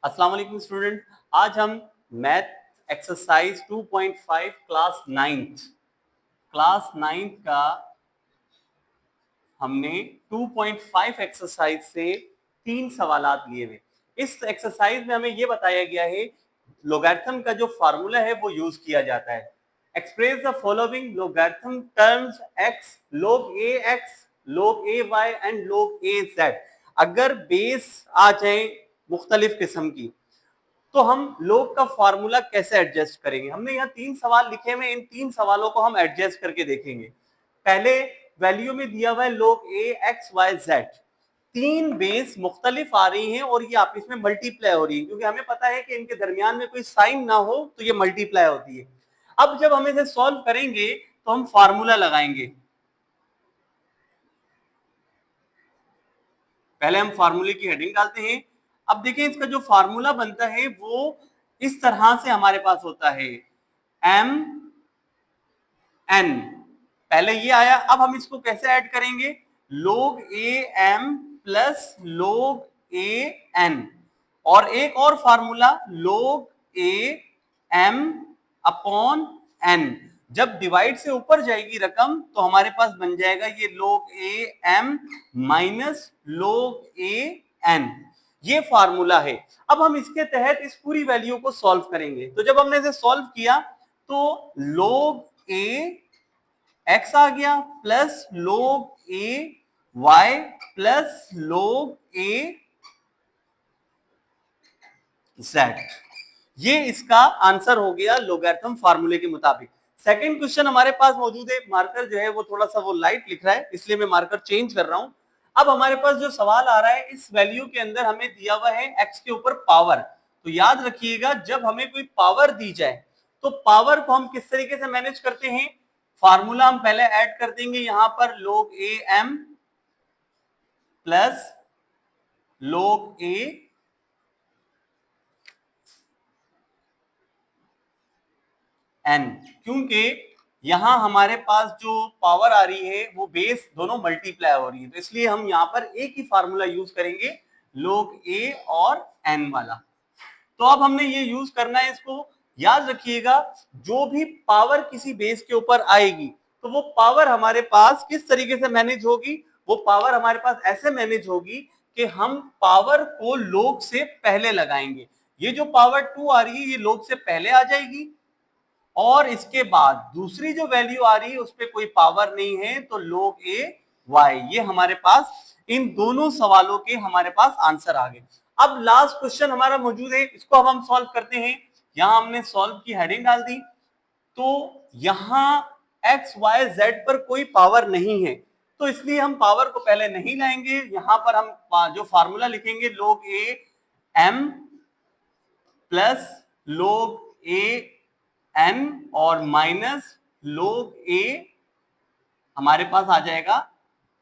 अस्सलाम वालेकुम स्टूडेंट। आज हम मैथ एक्सरसाइज 2.5 क्लास नाइन्थ का हमने 2.5 एक्सरसाइज से 3 सवालात लिए हुए। इस एक्सरसाइज में हमें यह बताया गया है लोगैरिथम का जो फार्मूला है वो यूज किया जाता है। Express the following logarithm terms x log a x log a y and log a z। अगर बेस आ जाए मुख्तलिफ किस्म की तो हम लोग का फार्मूला कैसे एडजस्ट करेंगे। हमने यहाँ 3 सवाल लिखे हुए, इन 3 सवालों को हम एडजस्ट करके देखेंगे। पहले वैल्यू में दिया हुआ है log a x y z, 3 base मुख्तलिफ आ रही हैं और ये आपस में मल्टीप्लाई हो रही है, क्योंकि हमें पता है कि इनके दरमियान में कोई साइन ना हो तो ये मल्टीप्लाई होती है। अब जब हम इसे सॉल्व करेंगे तो हम फार्मूला लगाएंगे। पहले हम फार्मूले की हेडिंग डालते हैं। अब देखें इसका जो फार्मूला बनता है वो इस तरह से हमारे पास होता है एम एन, पहले ये आया। अब हम इसको कैसे ऐड करेंगे, log a m plus log a n, और एक और formula log a m upon n। जब डिवाइड से ऊपर जाएगी रकम तो हमारे पास बन जाएगा ये log a m minus log a n, ये फार्मूला है। अब हम इसके तहत इस पूरी वैल्यू को सॉल्व करेंगे। तो जब हमने इसे सॉल्व किया तो log a x आ गया plus log a y plus log a z, ये इसका आंसर हो गया लोगैरिथम फार्मूले के मुताबिक। सेकंड क्वेश्चन हमारे पास मौजूद है। मार्कर जो है वो थोड़ा सा वो लाइट लिख रहा है, इसलिए मैं मार्कर चेंज कर रहा हूं। अब हमारे पास जो सवाल आ रहा है, इस वैल्यू के अंदर हमें दिया हुआ है x के ऊपर पावर। तो याद रखिएगा जब हमें कोई पावर दी जाए तो पावर को हम किस तरीके से मैनेज करते हैं। फार्मूला हम पहले ऐड कर देंगे यहां पर log a m plus log a n, क्योंकि यहां हमारे पास जो पावर आ रही है वो बेस दोनों मल्टीप्लाई हो रही है, तो इसलिए हम यहां पर एक ही फार्मूला यूज करेंगे log a और n वाला। तो अब हमने ये यूज करना है इसको। याद रखिएगा जो भी पावर किसी बेस के ऊपर आएगी तो वो पावर हमारे पास किस तरीके से मैनेज होगी, वो पावर हमारे पास ऐसे मैनेज होगी कि हम पावर को log से पहले लगाएंगे। ये जो पावर 2 आ रही है ये log से पहले आ जाएगी, और इसके बाद दूसरी जो वैल्यू आ रही है उस पर कोई पावर नहीं है तो log a y। ये हमारे पास इन दोनों सवालों के हमारे पास आंसर आ गए। अब लास्ट क्वेश्चन हमारा मौजूद है, इसको अब हम सॉल्व करते हैं। यहां हमने सॉल्व की हेडिंग डाल दी, तो यहां x y z पर कोई पावर नहीं है तो इसलिए हम पावर को पहले नहीं लाएंगे। यहां पर हम जो फार्मूला लिखेंगे log a m plus log a n और माइनस log a हमारे पास आ जाएगा।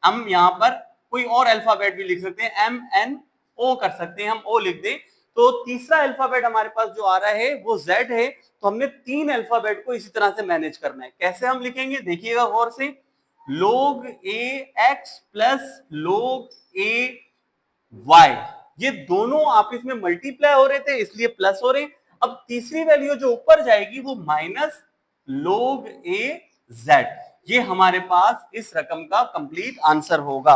हम यहां पर कोई और अल्फाबेट भी लिख सकते हैं, m n o कर सकते हैं, हम o लिख दें। तो तीसरा अल्फाबेट हमारे पास जो आ रहा है वो z है, तो हमने 3 अल्फाबेट को इसी तरह से मैनेज करना है। कैसे हम लिखेंगे देखिएगा गौर से, log a x plus log a y, ये दोनों आपस में मल्टीप्लाई हो रहे थे इसलिए प्लस हो रहे। अब तीसरी वैल्यू जो ऊपर जाएगी वो माइनस log a z, ये हमारे पास इस रकम का कंप्लीट आंसर होगा।